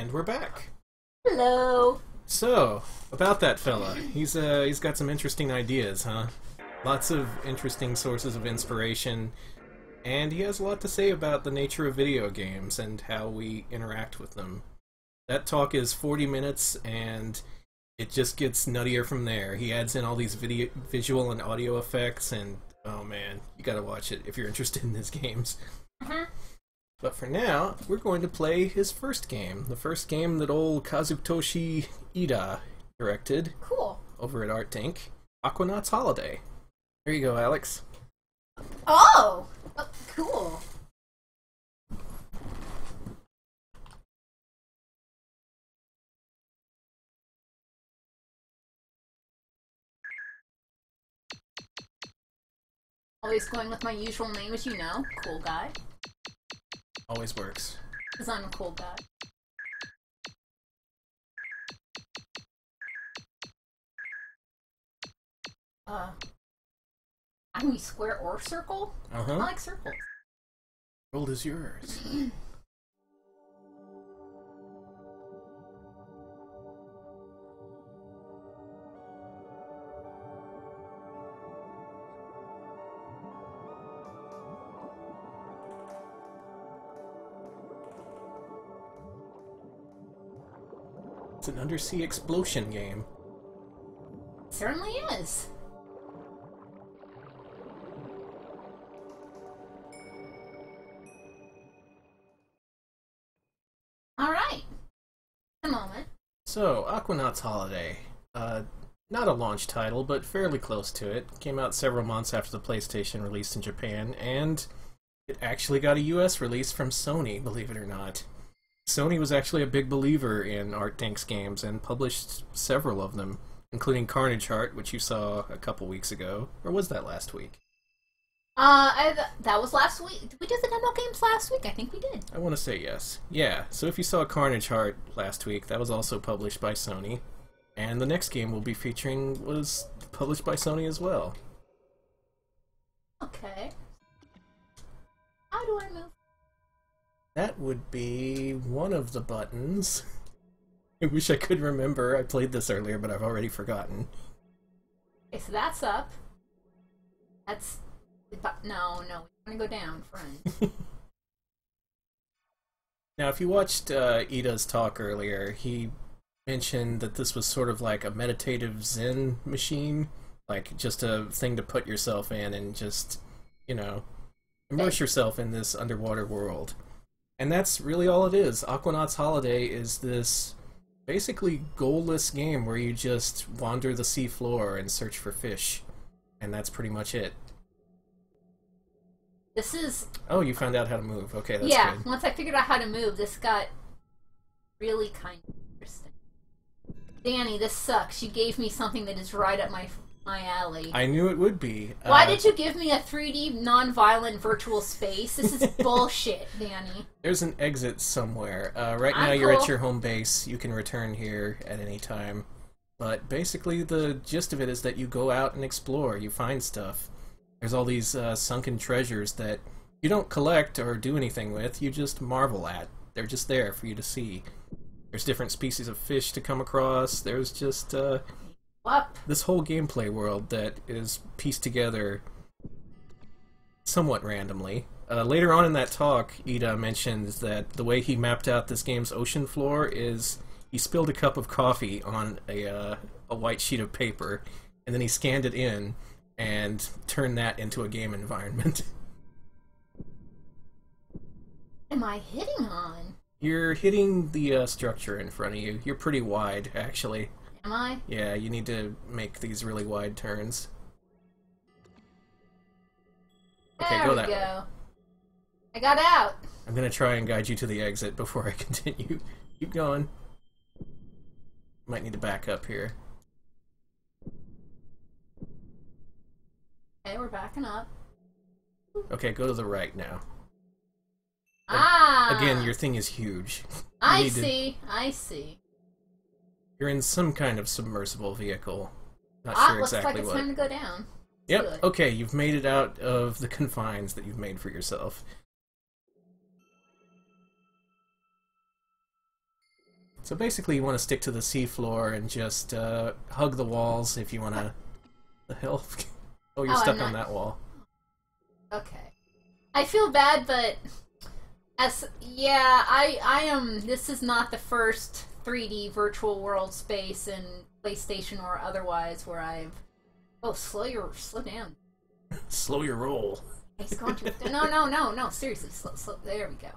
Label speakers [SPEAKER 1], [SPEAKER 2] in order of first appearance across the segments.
[SPEAKER 1] And we're back.
[SPEAKER 2] Hello.
[SPEAKER 1] So, about that fella. He's got some interesting ideas, huh? Lots of interesting sources of inspiration, and he has a lot to say about the nature of video games and how we interact with them. That talk is 40 minutes, and it just gets nuttier from there. He adds in all these visual and audio effects, and oh man, you gotta watch it if you're interested in his games. But for now, we're going to play his first game. The first game that old Kazutoshi Iida directed.
[SPEAKER 2] Cool.
[SPEAKER 1] Over at Artdink. Aquanaut's Holiday. There you go, Alex.
[SPEAKER 2] Oh! Cool. Always going with my usual name, as you know. Cool guy.
[SPEAKER 1] Always works.
[SPEAKER 2] Because I'm a cool guy. I can be square or circle? I like circles.
[SPEAKER 1] The world is yours. It's an undersea explosion game.
[SPEAKER 2] It certainly is. Alright. A moment.
[SPEAKER 1] So, Aquanaut's Holiday. Not a launch title, but fairly close to it. Came out several months after the PlayStation released in Japan, and it actually got a US release from Sony, believe it or not. Sony was actually a big believer in Artdink's games and published several of them, including Carnage Heart, which you saw a couple weeks ago. Or was that last week?
[SPEAKER 2] That was last week. Did we do the demo games last week? I think we did.
[SPEAKER 1] I want to say yes. Yeah, so if you saw Carnage Heart last week, that was also published by Sony. And the next game we'll be featuring was published by Sony as well.
[SPEAKER 2] Okay. How do I move?
[SPEAKER 1] That would be one of the buttons. I wish I could remember. I played this earlier, but I've already forgotten.
[SPEAKER 2] Okay, so that's up. That's... No, we're gonna go down, friend.
[SPEAKER 1] Now, if you watched Iida's talk earlier, he mentioned that this was sort of like a meditative Zen machine. Like, just a thing to put yourself in and just, you know, immerse yourself in this underwater world. And that's really all it is. Aquanaut's Holiday is this basically goalless game where you just wander the sea floor and search for fish. And that's pretty much it.
[SPEAKER 2] This is...
[SPEAKER 1] Oh, you found out how to move. Okay, that's
[SPEAKER 2] yeah,
[SPEAKER 1] good.
[SPEAKER 2] once I figured out how to move, this got really kind of interesting. Danny, this sucks. You gave me something that is right up my alley.
[SPEAKER 1] I knew it would be.
[SPEAKER 2] Why did you give me a 3D non-violent virtual space? This is bullshit, Danny.
[SPEAKER 1] There's an exit somewhere. Right now you're at your home base. You can return here at any time. But basically the gist of it is that you go out and explore. You find stuff. There's all these sunken treasures that you don't collect or do anything with. You just marvel at. They're just there for you to see. There's different species of fish to come across. There's just... this whole gameplay world that is pieced together somewhat randomly. Later on in that talk, Iida mentioned that the way he mapped out this game's ocean floor is he spilled a cup of coffee on a white sheet of paper, and then he scanned it in and turned that into a game environment.
[SPEAKER 2] What am I hitting on?
[SPEAKER 1] You're hitting the structure in front of you. You're pretty wide, actually.
[SPEAKER 2] Am I?
[SPEAKER 1] Yeah, you need to make these really wide turns. Okay,
[SPEAKER 2] there
[SPEAKER 1] go
[SPEAKER 2] we
[SPEAKER 1] that
[SPEAKER 2] go.
[SPEAKER 1] way.
[SPEAKER 2] I got out.
[SPEAKER 1] I'm gonna try and guide you to the exit before I continue. Keep going. Might need to back up here.
[SPEAKER 2] Okay, we're backing up.
[SPEAKER 1] Okay, go to the right now.
[SPEAKER 2] Ah!
[SPEAKER 1] Again, your thing is huge.
[SPEAKER 2] I see. I see.
[SPEAKER 1] You're in some kind of submersible vehicle. Not sure
[SPEAKER 2] looks
[SPEAKER 1] exactly
[SPEAKER 2] like it's
[SPEAKER 1] what.
[SPEAKER 2] time to go down.
[SPEAKER 1] Yep,
[SPEAKER 2] Good.
[SPEAKER 1] okay, you've made it out of the confines that you've made for yourself. So basically, you want to stick to the seafloor and just hug the walls if you want to. The hell? Oh, you're stuck on that wall.
[SPEAKER 2] Okay. I feel bad, but I am. This is not the first 3D virtual world space in PlayStation or otherwise where I've. Oh, slow down.
[SPEAKER 1] Slow your roll.
[SPEAKER 2] It's going too. No. Seriously, slow. There we go.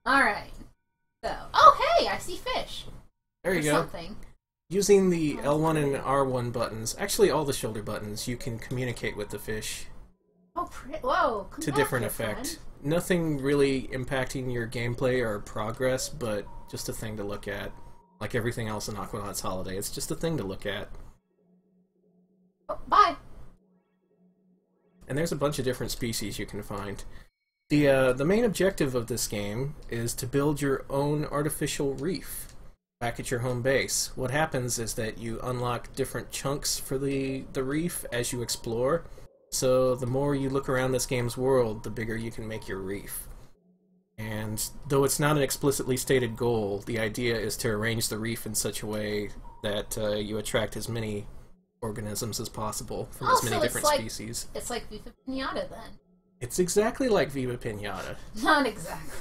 [SPEAKER 2] All right. So, oh hey, I see fish.
[SPEAKER 1] There you go.
[SPEAKER 2] Something.
[SPEAKER 1] Using the L1 and R1 buttons, actually all the shoulder buttons, you can communicate with the fish.
[SPEAKER 2] Oh, whoa!
[SPEAKER 1] To different effect. Nothing really impacting your gameplay or progress, but just a thing to look at. Like everything else in Aquanaut's Holiday, it's just a thing to look at.
[SPEAKER 2] Oh, bye.
[SPEAKER 1] And there's a bunch of different species you can find. The main objective of this game is to build your own artificial reef back at your home base. What happens is that you unlock different chunks for the reef as you explore. So the more you look around this game's world, the bigger you can make your reef. And though it's not an explicitly stated goal, the idea is to arrange the reef in such a way that you attract as many organisms as possible from as many different species.
[SPEAKER 2] It's like Viva Pinata then.
[SPEAKER 1] It's exactly like Viva Pinata.
[SPEAKER 2] Not exactly.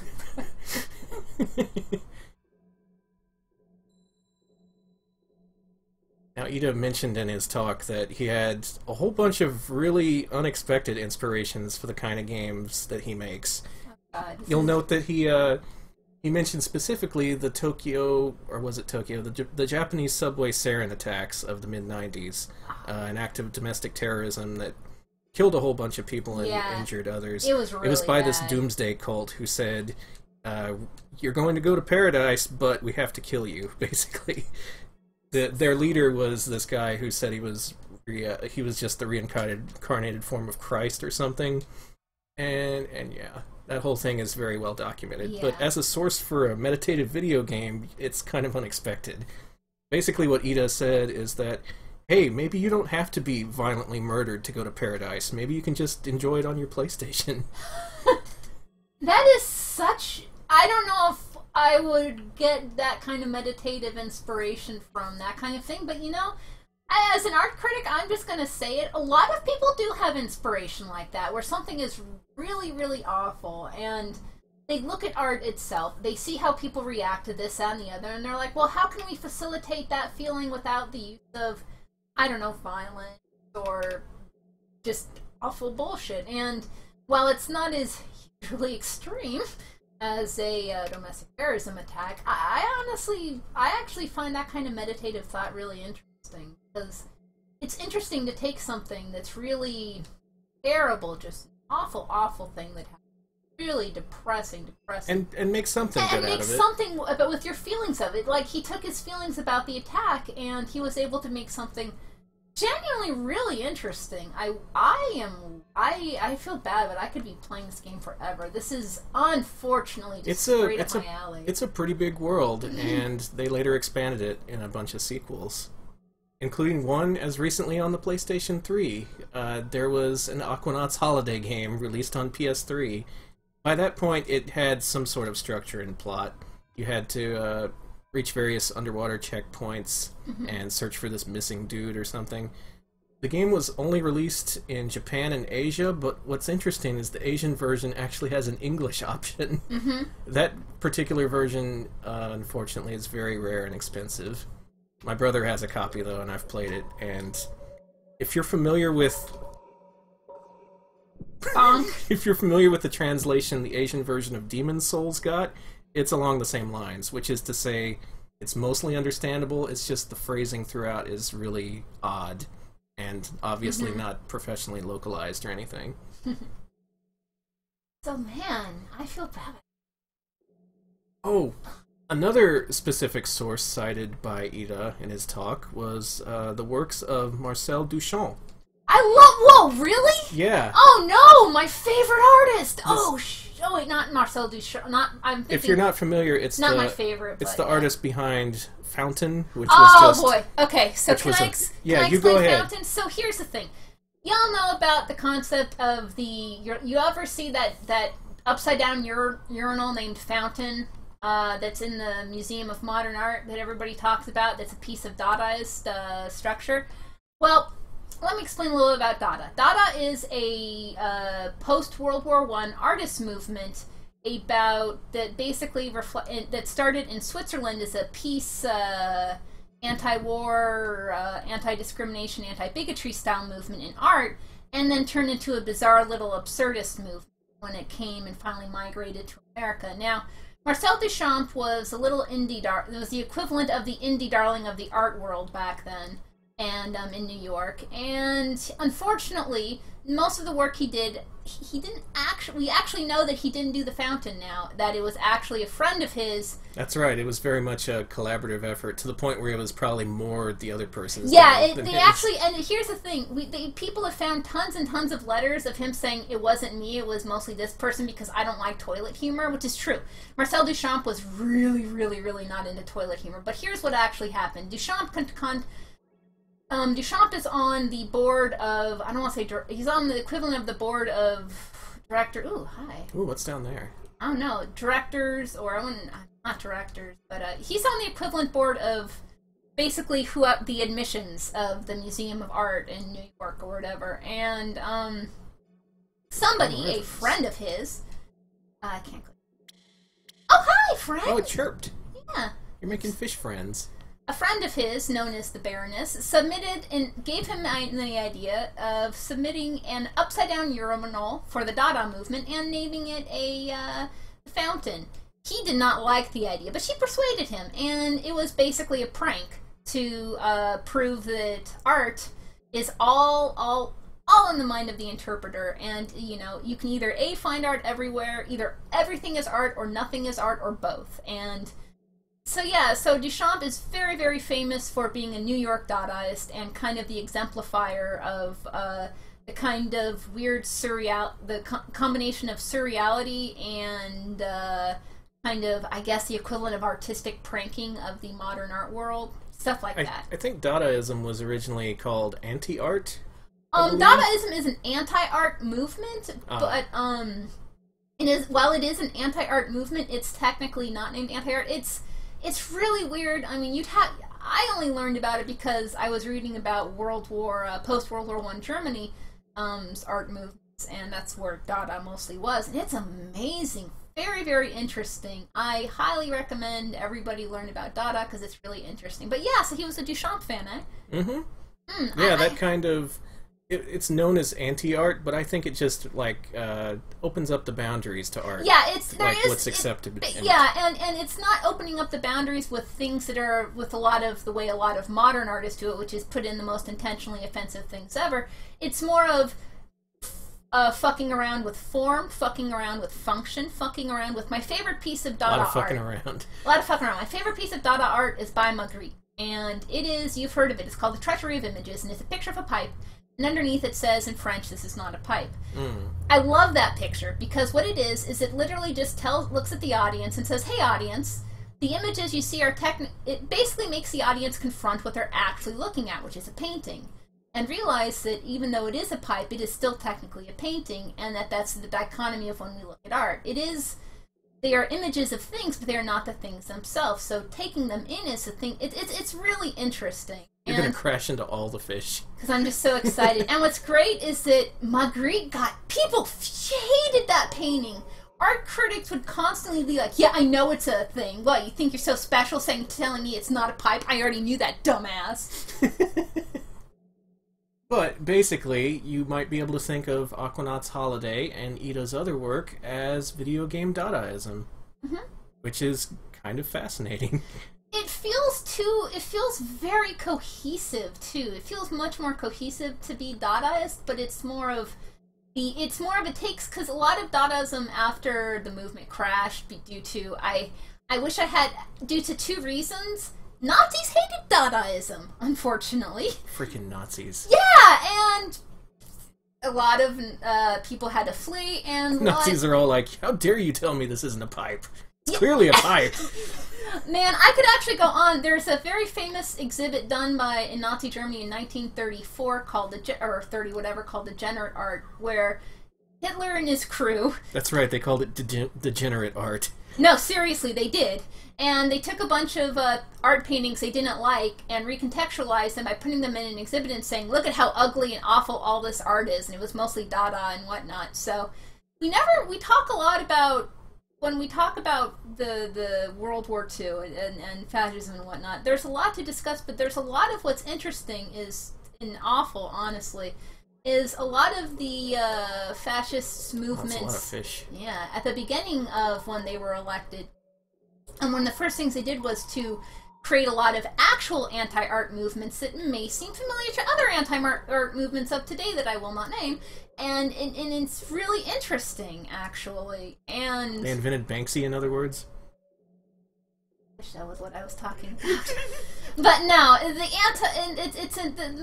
[SPEAKER 1] Now, Iida mentioned in his talk that he had a whole bunch of really unexpected inspirations for the kind of games that he makes. You'll note that he mentioned specifically the Tokyo, or was it Tokyo, the Japanese subway sarin attacks of the mid-90s, an act of domestic terrorism that killed a whole bunch of people and injured others.
[SPEAKER 2] It was really
[SPEAKER 1] It was by
[SPEAKER 2] bad.
[SPEAKER 1] this doomsday cult who said, you're going to go to paradise, but we have to kill you, basically. Their leader was this guy who said he was just the reincarnated form of Christ or something. And yeah, that whole thing is very well documented.
[SPEAKER 2] Yeah.
[SPEAKER 1] But as a source for a meditative video game, it's kind of unexpected. Basically what Iida said is that, hey, maybe you don't have to be violently murdered to go to paradise. Maybe you can just enjoy it on your PlayStation.
[SPEAKER 2] That is such... I don't know if I would get that kind of meditative inspiration from that kind of thing, but you know, as an art critic, I'm just going to say it. A lot of people do have inspiration like that, where something is really, really awful, and they look at art itself, they see how people react to this, that, and the other, and they're like, well, how can we facilitate that feeling without the use of, I don't know, violence, or just awful bullshit? And while it's not as hugely extreme as a domestic terrorism attack, I actually find that kind of meditative thought really interesting, because it's interesting to take something that's really terrible, just an awful, awful thing that happened, really depressing,
[SPEAKER 1] and make something good out of it.
[SPEAKER 2] And make something about with your feelings of it. Like, he took his feelings about the attack, and he was able to make something genuinely really interesting. I feel bad, but I could be playing this game forever. This is unfortunately just straight up my alley.
[SPEAKER 1] It's a pretty big world, and they later expanded it in a bunch of sequels, including one as recently on the PlayStation 3. There was an Aquanaut's Holiday game released on PS3. By that point, it had some sort of structure and plot. You had to reach various underwater checkpoints and search for this missing dude or something. The game was only released in Japan and Asia, but what's interesting is the Asian version actually has an English option. That particular version, unfortunately, is very rare and expensive. My brother has a copy, though, and I've played it, and if you're familiar with... if you're familiar with the translation the Asian version of Demon's Souls got, it's along the same lines, which is to say, it's mostly understandable, it's just the phrasing throughout is really odd, and obviously not professionally localized or anything.
[SPEAKER 2] So, man, I feel bad.
[SPEAKER 1] Oh, another specific source cited by Iida in his talk was the works of Marcel Duchamp.
[SPEAKER 2] Whoa, really?
[SPEAKER 1] Yeah.
[SPEAKER 2] Oh no, my favorite artist! Oh wait, not Marcel Duchamp, I'm thinking...
[SPEAKER 1] If you're not familiar, it's
[SPEAKER 2] not my favorite,
[SPEAKER 1] it's
[SPEAKER 2] but,
[SPEAKER 1] the artist behind Fountain, which was just...
[SPEAKER 2] Oh boy, okay, so can I
[SPEAKER 1] you go ahead.
[SPEAKER 2] Fountain? So here's the thing. Y'all know about the concept of you ever see that upside down urinal named Fountain that's in the Museum of Modern Art that everybody talks about, that's a piece of Dadaist structure. Well, let me explain a little bit about Dada. Dada is a post-World War I artist movement about that basically that started in Switzerland as a peace, anti-war, anti-discrimination, anti-bigotry style movement in art, and then turned into a bizarre little absurdist movement when it came and finally migrated to America. Now, Marcel Duchamp was a little indie it was the equivalent of the indie darling of the art world back then, and in New York. And unfortunately, most of the work he did, we actually know that he didn't do the fountain now, that it was actually a friend of his. That's right, it was very much a collaborative effort, to the point where it was probably more the other person's. Yeah, they actually, and here's the thing, people have found tons and tons of letters of him saying, it wasn't me, it was mostly this person because I don't like toilet humor, which is true. Marcel Duchamp was really, really, really not into toilet humor, but here's what actually happened. Duchamp is on the board of, I don't want to say, he's on the equivalent of the board of director. Ooh, hi. Ooh, what's down there? I don't know, directors, or not directors, but he's on the equivalent board of basically the admissions of the Museum of Art in New York or whatever. And somebody, a friend of his, I can't click. Oh, hi, friend! Oh, it chirped. Yeah. You're making fish friends. A friend of his, known as the Baroness, submitted and gave him the idea of submitting an upside-down urinal for the Dada movement and naming it a fountain. He did not like the idea, but she persuaded him, and it was basically a prank to prove that art is all in the mind of the interpreter, and, you know, you can either A, find art everywhere, either everything is art or nothing is art, or both, and so yeah, so Duchamp is very, very famous for being a New York Dadaist and kind of the exemplifier of the kind of weird combination of surreality and kind of, I guess, the equivalent of artistic pranking of the modern art world, stuff like that. I think Dadaism was originally called anti-art. Dadaism is an anti-art movement, but while it is an anti-art movement, it's technically not named anti-art. It's really weird. I mean, I only learned about it because I was reading about post-World War I Germany, art movements, and that's where Dada mostly was. And it's amazing. Very, very interesting. I highly recommend everybody learn about Dada because it's really interesting. But yeah, so he was a Duchamp fan, eh? Mm-hmm. Yeah, that kind of... It's known as anti-art, but I think it just opens up the boundaries to art. Yeah, what's accepted. Yeah, and it's not opening up the boundaries with things that are with the way a lot of modern artists do it, which is put in the most intentionally offensive things ever. It's more of fucking around with form, fucking around with function, fucking around with my favorite piece of Dada art. A lot of fucking around. My favorite piece of Dada art is by Magritte, and it is, you've heard of it, it's called The Treachery of Images, and it's a picture of a pipe. And underneath it says in French, "This is not a pipe." I love that picture because what it is it literally just looks at the audience and says, "Hey, audience, the images you see are it basically makes the audience confront what they're actually looking at, which is a painting, and realize that even though it is a pipe, it is still technically a painting, and that's the dichotomy of when we look at art. They are images of things, but they are not the things themselves. So taking them in is the thing. It's really interesting." You're going to crash into all the fish. Because I'm just so excited. And what's great is that Magritte people hated that painting. Art critics would constantly be like, yeah, I know it's a thing. What, you think you're so special telling me it's not a pipe? I already knew that, dumbass. But basically, you might be able to think of Aquanaut's Holiday and Iida's other work as video game Dadaism. Mm-hmm. Which is kind of fascinating. It feels very cohesive too. It feels much more cohesive to be Dadaist, but it takes, because a lot of Dadaism after the movement crashed due to two reasons. Nazis hated Dadaism, unfortunately. Freaking Nazis. Yeah, and a lot of people had to flee, and Nazis are all like, how dare you tell me this isn't a pipe? It's clearly a pipe. Man, I could actually go on. There's a very famous exhibit done in Nazi Germany in 1934 called called Degenerate Art, where Hitler and his crew.
[SPEAKER 1] That's right, they called it degenerate art.
[SPEAKER 2] No, seriously, they did. And they took a bunch of art paintings they didn't like and recontextualized them by putting them in an exhibit and saying, look at how ugly and awful all this art is. And it was mostly Dada and whatnot. So we talk a lot about, when we talk about the World War II and fascism and whatnot, there's a lot to discuss, but there's a lot of what's interesting and awful, honestly, is a lot of the fascist movements.
[SPEAKER 1] That's a lot of fish.
[SPEAKER 2] Yeah, at the beginning of when they were elected, and one of the first things they did was to create a lot of actual anti-art movements that may seem familiar to other anti-art movements of today that I will not name, and it's really interesting, actually. And
[SPEAKER 1] they invented Banksy, in other words?
[SPEAKER 2] I wish that was what I was talking about. But no,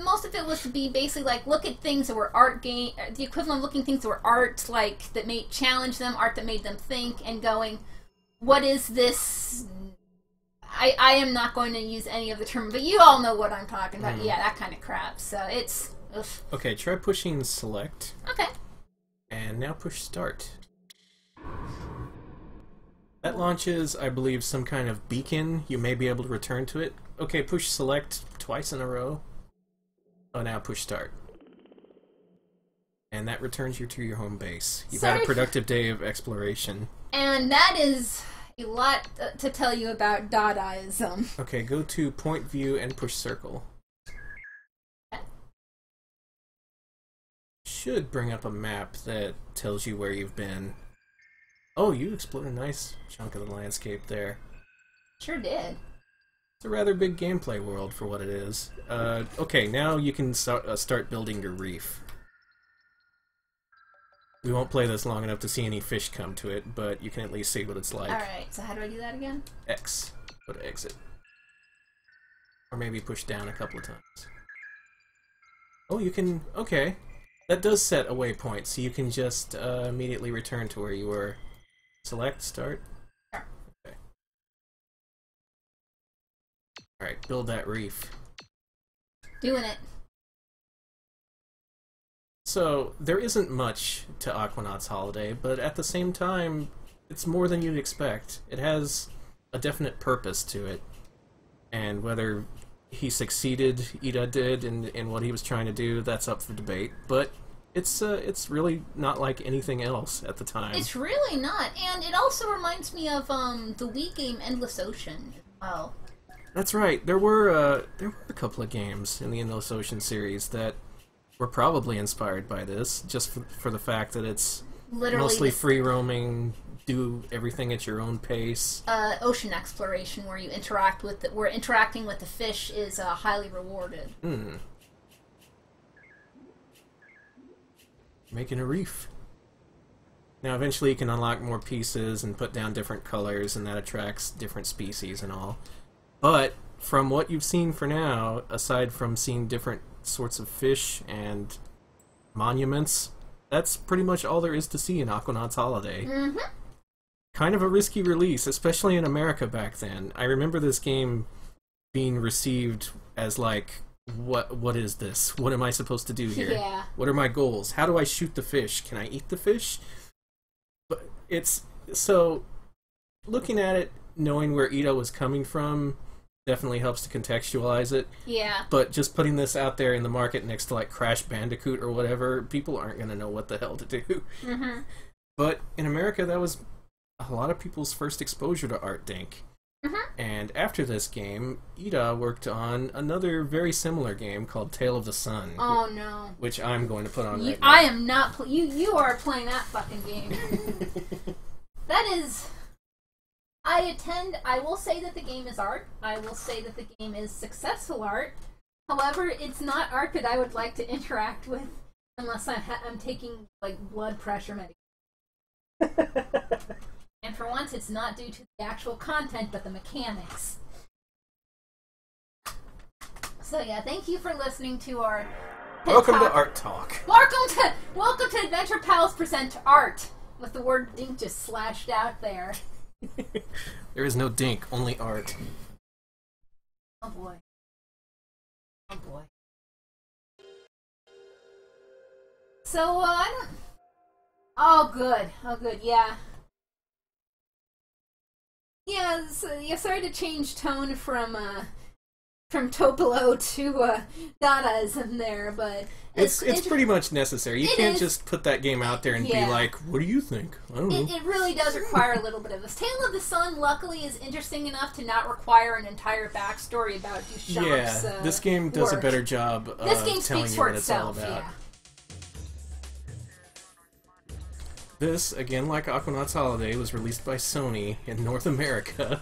[SPEAKER 2] most of it was to be basically like, look at things that were the equivalent of looking at things that were art, like, that made challenge them, art that made them think, and going, what is this? I am not going to use any of the term, but you all know what I'm talking about. Yeah, that kind of crap. So it's... Ugh.
[SPEAKER 1] Okay, try pushing select.
[SPEAKER 2] Okay.
[SPEAKER 1] And now push start. That launches, I believe, some kind of beacon. You may be able to return to it. Okay, push select twice in a row. Oh, now push start. And that returns you to your home base. You've had a productive day of exploration. And
[SPEAKER 2] that is a lot to tell you about Dadaism.
[SPEAKER 1] Okay, go to point view and push circle. Should bring up a map that tells you where you've been. Oh, you explored a nice chunk of the landscape there.
[SPEAKER 2] Sure did.
[SPEAKER 1] It's a rather big gameplay world for what it is. Okay, now you can start building your reef. We won't play this long enough to see any fish come to it, but you can at least see what it's like.
[SPEAKER 2] Alright, so how do I do that again?
[SPEAKER 1] X. Go to exit. Or maybe push down a couple of times. Oh, you can... Okay. That does set a waypoint, so you can just immediately return to where you were. Select, start.
[SPEAKER 2] Sure.
[SPEAKER 1] Okay. Alright, build that reef.
[SPEAKER 2] Doing it.
[SPEAKER 1] So, there isn't much to Aquanaut's holiday, but at the same time, it's more than you'd expect. It has a definite purpose to it. And whether he succeeded, Iida did, in what he was trying to do, that's up for debate. But it's really not like anything else at the time.
[SPEAKER 2] It's really not, and it also reminds me of the Wii game Endless Ocean as well.
[SPEAKER 1] That's right. There were a couple of games in the Endless Ocean series that were probably inspired by this, just for the fact that it's literally mostly free roaming, do everything at your own pace.
[SPEAKER 2] Ocean exploration, where you interact with where interacting with the fish is highly rewarded.
[SPEAKER 1] Making a reef. Now, eventually, you can unlock more pieces and put down different colors, and that attracts different species and all. But from what you've seen for now, aside from seeing different sorts of fish and monuments, that's pretty much all there is to see in Aquanaut's Holiday. Kind of a risky release, especially in America back then. I remember this game being received as like, what is this? What am I supposed to do here?
[SPEAKER 2] Yeah.
[SPEAKER 1] What are my goals? How do I shoot the fish? Can I eat the fish? But it's so, looking at it, knowing where Iida was coming from definitely helps to contextualize it.
[SPEAKER 2] Yeah.
[SPEAKER 1] But just putting this out there in the market next to like Crash Bandicoot or whatever, people aren't going to know what the hell to do. But in America, that was a lot of people's first exposure to Artdink. And after this game, Iida worked on another very similar game called Tale of the Sun.
[SPEAKER 2] Oh no!
[SPEAKER 1] Which I'm going to put on right now.
[SPEAKER 2] I am not. You are playing that fucking game. That is. I will say that the game is art. I will say that the game is successful art. However, it's not art that I would like to interact with unless I'm taking like blood pressure medication. And for once, it's not due to the actual content, but the mechanics. So yeah, thank you for listening to our
[SPEAKER 1] Welcome to Art Talk.
[SPEAKER 2] Welcome to Adventure Pals Present Art, with the word dink just slashed out there.
[SPEAKER 1] There is no dink, only art.
[SPEAKER 2] Oh boy. Oh boy. So Oh, good. Oh, good. Yeah. Yeah, so, yeah, sorry to change tone from Topolo to Dadaism there, but
[SPEAKER 1] it's pretty much necessary. You can't
[SPEAKER 2] is.
[SPEAKER 1] Just put that game out there and be like, what do you think? I don't know.
[SPEAKER 2] It really does require a little bit of this. Tale of the Sun, luckily, is interesting enough to not require an entire backstory about Duchamp's
[SPEAKER 1] this game does
[SPEAKER 2] work.
[SPEAKER 1] a better job
[SPEAKER 2] This game
[SPEAKER 1] telling
[SPEAKER 2] speaks
[SPEAKER 1] you
[SPEAKER 2] for
[SPEAKER 1] what it's all
[SPEAKER 2] itself,
[SPEAKER 1] about.
[SPEAKER 2] yeah.
[SPEAKER 1] This, again like Aquanaut's Holiday, was released by Sony in North America.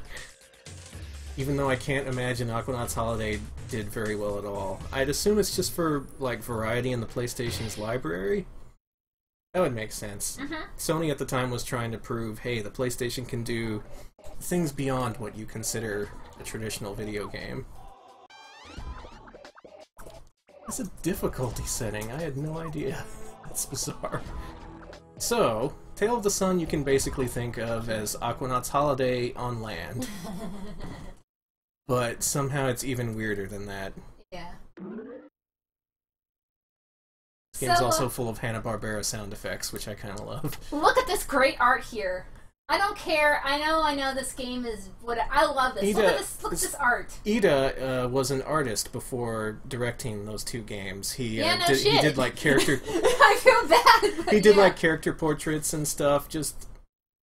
[SPEAKER 1] Even though I can't imagine Aquanaut's Holiday did very well at all. I'd assume it's just for, like, variety in the PlayStation's library. That would make sense. Sony at the time was trying to prove, hey, the PlayStation can do things beyond what you consider a traditional video game. It's a difficulty setting. I had no idea. That's bizarre. So, Tale of the Sun you can basically think of as Aquanaut's Holiday on land. But somehow it's even weirder than that.
[SPEAKER 2] Yeah.
[SPEAKER 1] This game's also full of Hanna-Barbera sound effects, which I kind of love.
[SPEAKER 2] Look at this great art here. I don't care. I know this game is what I love this. Look at this art.
[SPEAKER 1] Iida was an artist before directing those two games. He
[SPEAKER 2] shit.
[SPEAKER 1] did like character.
[SPEAKER 2] I feel bad. But
[SPEAKER 1] he did like character portraits and stuff. Just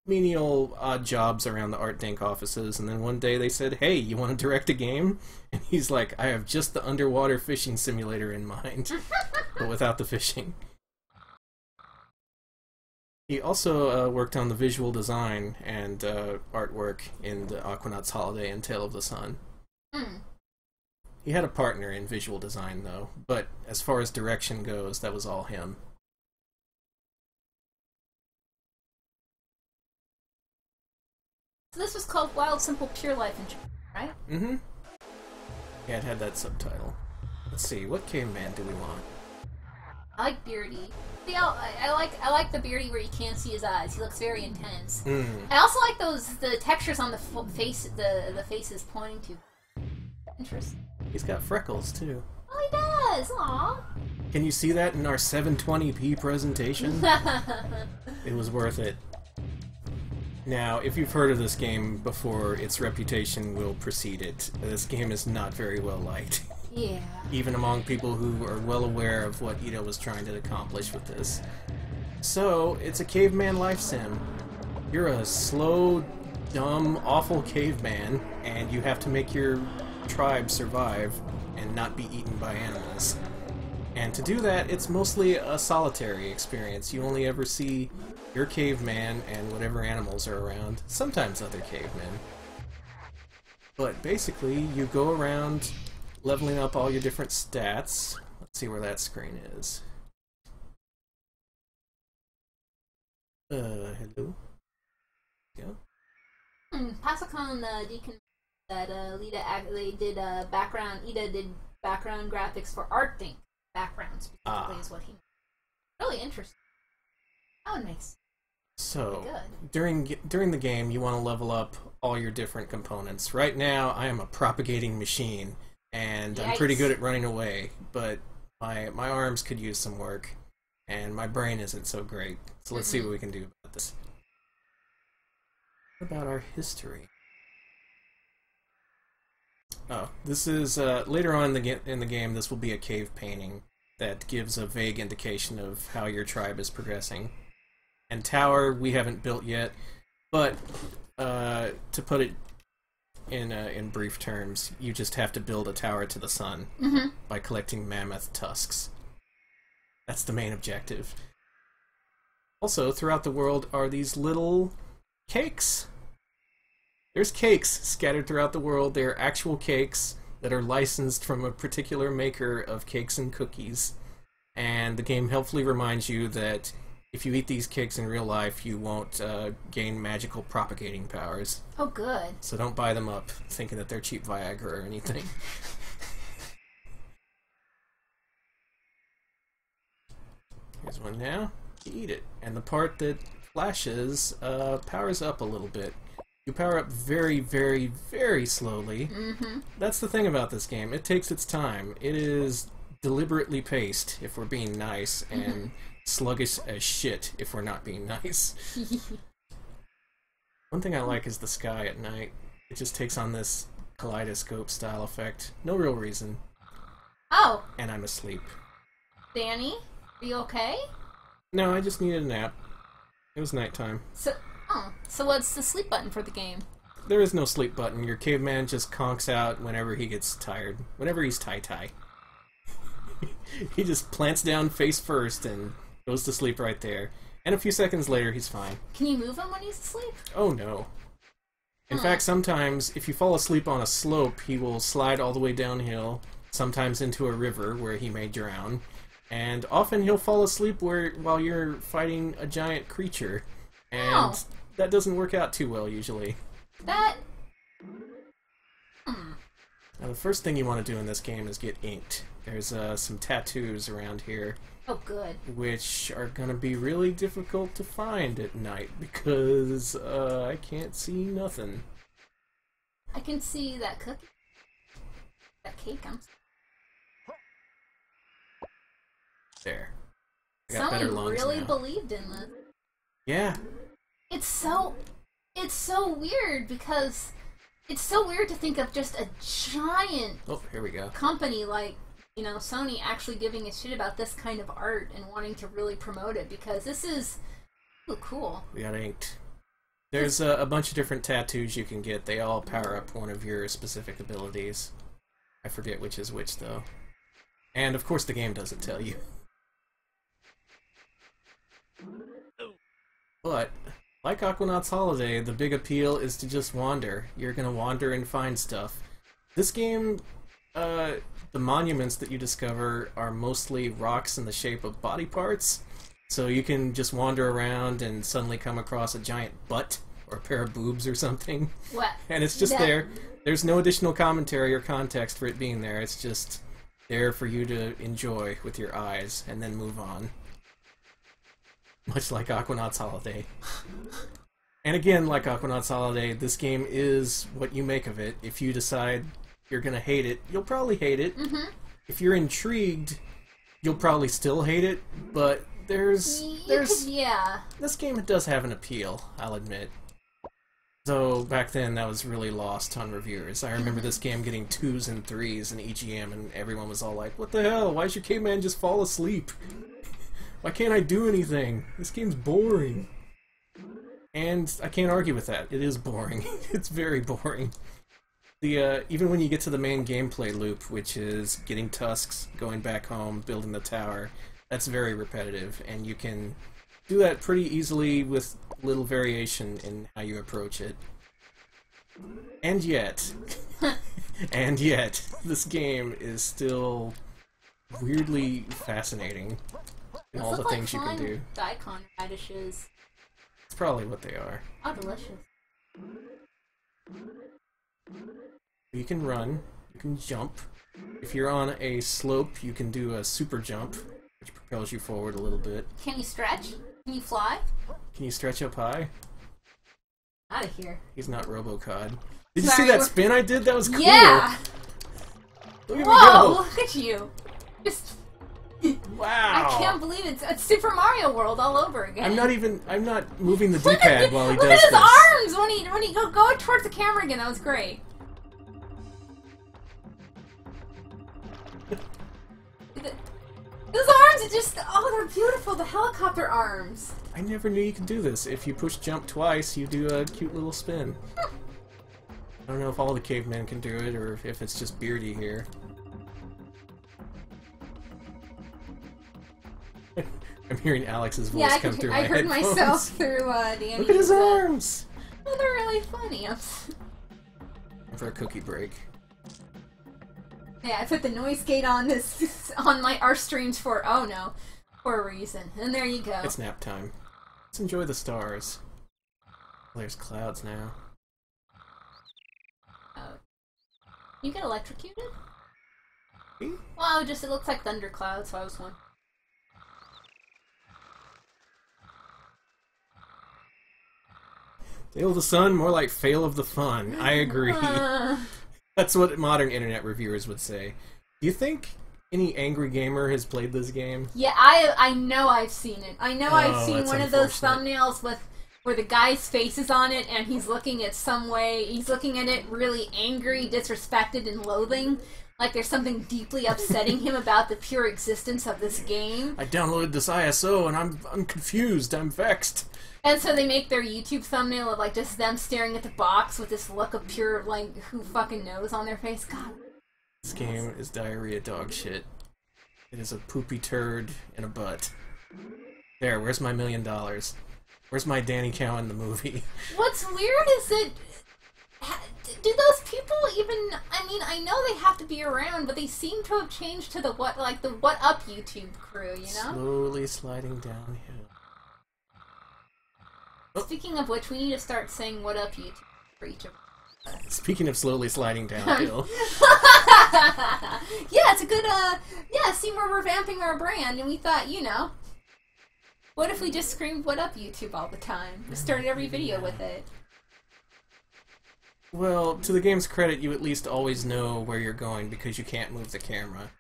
[SPEAKER 1] menial odd jobs around the Artdink offices. And then one day they said, "Hey, you want to direct a game?" And he's like, "I have just the underwater fishing simulator in mind, but without the fishing." He also worked on the visual design and artwork in the Aquanaut's Holiday and Tale of the Sun. He had a partner in visual design, though, but as far as direction goes, that was all him.
[SPEAKER 2] So this was called Wild Simple Pure Life in Japan, right?
[SPEAKER 1] Mm-hmm. Yeah, it had that subtitle. Let's see, what caveman do we want?
[SPEAKER 2] I like Beardy. See, I like the Beardy where you can't see his eyes. He looks very intense. I also like the textures on the face, the faces pointing to. Interesting.
[SPEAKER 1] He's got freckles too.
[SPEAKER 2] Oh, he does. Aww.
[SPEAKER 1] Can you see that in our 720p presentation? It was worth it. Now, if you've heard of this game before, its reputation will precede it. This game is not very well liked.
[SPEAKER 2] Yeah.
[SPEAKER 1] Even among people who are well aware of what Iida was trying to accomplish with this. So, it's a caveman life sim. You're a slow, dumb, awful caveman, and you have to make your tribe survive and not be eaten by animals. And to do that, it's mostly a solitary experience. You only ever see your caveman and whatever animals are around, sometimes other cavemen. But basically, you go around leveling up all your different stats. Let's see where that screen is. Hello? Yeah.
[SPEAKER 2] Pasacon Deacon that Iida did background graphics for Artdink. Backgrounds specifically is what he made. Really interesting. That would make sense.
[SPEAKER 1] So, during the game, you want to level up all your different components. Right now, I am a propagating machine, and I'm pretty good at running away, but my arms could use some work, and my brain isn't so great. So let's see what we can do about this. What about our history? Oh, this is later on in the game. This will be a cave painting that gives a vague indication of how your tribe is progressing. And tower we haven't built yet, but to put it in brief terms, you just have to build a tower to the sun by collecting mammoth tusks. That's the main objective. Also, throughout the world are these little cakes. There's cakes scattered throughout the world. They're actual cakes that are licensed from a particular maker of cakes and cookies. And the game helpfully reminds you that if you eat these cakes in real life, you won't gain magical propagating powers.
[SPEAKER 2] Oh, good.
[SPEAKER 1] So don't buy them up thinking that they're cheap Viagra or anything. Here's one now. You eat it. And the part that flashes powers up a little bit. You power up very, very, very slowly. That's the thing about this game. It takes its time. It is deliberately paced, if we're being nice, and sluggish as shit if we're not being nice. One thing I like is the sky at night. It just takes on this kaleidoscope style effect. No real reason.
[SPEAKER 2] Oh.
[SPEAKER 1] And I'm asleep.
[SPEAKER 2] Danny, are you okay?
[SPEAKER 1] No, I just needed a nap. It was nighttime.
[SPEAKER 2] So what's the sleep button for the game?
[SPEAKER 1] There is no sleep button. Your caveman just conks out whenever he gets tired. Whenever he's tie-tie. He just plants down face first and goes to sleep right there. And a few seconds later, he's fine.
[SPEAKER 2] Can you move him when he's asleep?
[SPEAKER 1] Oh, no. In fact, sometimes, if you fall asleep on a slope, he will slide all the way downhill, sometimes into a river where he may drown, and often he'll fall asleep while you're fighting a giant creature, and that doesn't work out too well, usually.
[SPEAKER 2] That...
[SPEAKER 1] Now, the first thing you want to do in this game is get inked. There's some tattoos around here.
[SPEAKER 2] Oh, good.
[SPEAKER 1] Which are going to be really difficult to find at night because I can't see nothing.
[SPEAKER 2] I can see that cookie. That cake,
[SPEAKER 1] There. I got
[SPEAKER 2] Someone
[SPEAKER 1] better lungs
[SPEAKER 2] really
[SPEAKER 1] now.
[SPEAKER 2] believed in this.
[SPEAKER 1] Yeah.
[SPEAKER 2] It's so weird because it's so weird to think of just a giant
[SPEAKER 1] Here we go.
[SPEAKER 2] company like, you know, Sony actually giving a shit about this kind of art and wanting to really promote it because this is cool.
[SPEAKER 1] We got inked. There's a bunch of different tattoos you can get. They all power up one of your specific abilities. I forget which is which, though. And, of course, the game doesn't tell you. But, like Aquanaut's Holiday, the big appeal is to just wander. You're gonna wander and find stuff. This game, the monuments that you discover are mostly rocks in the shape of body parts, so you can just wander around and suddenly come across a giant butt or a pair of boobs or something.
[SPEAKER 2] What?
[SPEAKER 1] And it's just there. There's no additional commentary or context for it being there. It's just there for you to enjoy with your eyes and then move on. Much like Aquanaut's Holiday. And again, like Aquanaut's Holiday, this game is what you make of it. If you decide you're gonna hate it, you'll probably hate it.
[SPEAKER 2] Mm-hmm.
[SPEAKER 1] If you're intrigued, you'll probably still hate it, but there's this game does have an appeal, I'll admit. So back then that was really lost on reviewers. I remember this game getting 2s and 3s in EGM and everyone was all like, what the hell, why does your caveman just fall asleep? Why can't I do anything? This game's boring. And I can't argue with that. It is boring. It's very boring. Even when you get to the main gameplay loop, which is getting tusks, going back home, building the tower, that's very repetitive, and you can do that pretty easily with little variation in how you approach it. And yet, this game is still weirdly fascinating in all the things you can do.
[SPEAKER 2] Daikon radishes.
[SPEAKER 1] It's probably what they are.
[SPEAKER 2] Oh, delicious.
[SPEAKER 1] You can run, you can jump. If you're on a slope, you can do a super jump, which propels you forward a little bit.
[SPEAKER 2] Can you stretch? Can you fly?
[SPEAKER 1] Can you stretch up high?
[SPEAKER 2] Out of here.
[SPEAKER 1] He's not RoboCod. Did you see that spin I did? That was cool!
[SPEAKER 2] Yeah!
[SPEAKER 1] Look at me
[SPEAKER 2] Whoa!
[SPEAKER 1] go!
[SPEAKER 2] Look at you! Just...
[SPEAKER 1] Wow!
[SPEAKER 2] I can't believe it's Super Mario World all over again.
[SPEAKER 1] I'm not moving the D-pad while he does this.
[SPEAKER 2] Look at his arms when he go towards the camera again. That was great. Those arms are just, they're beautiful. The helicopter arms.
[SPEAKER 1] I never knew you could do this. If you push jump twice, you do a cute little spin. I don't know if all the cavemen can do it, or if it's just Beardy here. I'm hearing Alex's voice come through my headphones.
[SPEAKER 2] I heard myself through Danny's.
[SPEAKER 1] Look at his arms!
[SPEAKER 2] Oh, they're really funny.
[SPEAKER 1] For a cookie break.
[SPEAKER 2] Yeah, I put the noise gate on on our streams for a reason. And there you go.
[SPEAKER 1] It's nap time. Let's enjoy the stars. There's clouds now.
[SPEAKER 2] Oh. You get electrocuted?
[SPEAKER 1] Me?
[SPEAKER 2] Well, it looks like thunderclouds, so I was wondering.
[SPEAKER 1] Fail of the sun, more like fail of the fun. I agree. That's what modern internet reviewers would say. Do you think any angry gamer has played this game?
[SPEAKER 2] Yeah, I know I've seen it. I know I've seen
[SPEAKER 1] that's
[SPEAKER 2] one of those
[SPEAKER 1] unfortunate.
[SPEAKER 2] thumbnails where the guy's face is on it and he's looking at he's looking at it really angry, disrespected, and loathing. Like there's something deeply upsetting him about the pure existence of this game.
[SPEAKER 1] I downloaded this ISO and I'm confused. I'm vexed.
[SPEAKER 2] And so they make their YouTube thumbnail of like just them staring at the box with this look of pure like who fucking knows on their face. God.
[SPEAKER 1] This game is diarrhea dog shit. It is a poopy turd in a butt. There, where's my $1 million? Where's my Danny Cowan the movie?
[SPEAKER 2] What's weird is that do those people even? I mean, I know they have to be around, but they seem to have changed to the What Up YouTube crew, you know?
[SPEAKER 1] Slowly sliding downhill.
[SPEAKER 2] Speaking of which, we need to start saying What Up YouTube for each of us.
[SPEAKER 1] Speaking of slowly sliding downhill.
[SPEAKER 2] Yeah, it's a good, see, we're revamping our brand, and we thought, you know, what if we just screamed What Up YouTube all the time? Just started every video with it.
[SPEAKER 1] Well, to the game's credit, you at least always know where you're going because you can't move the camera.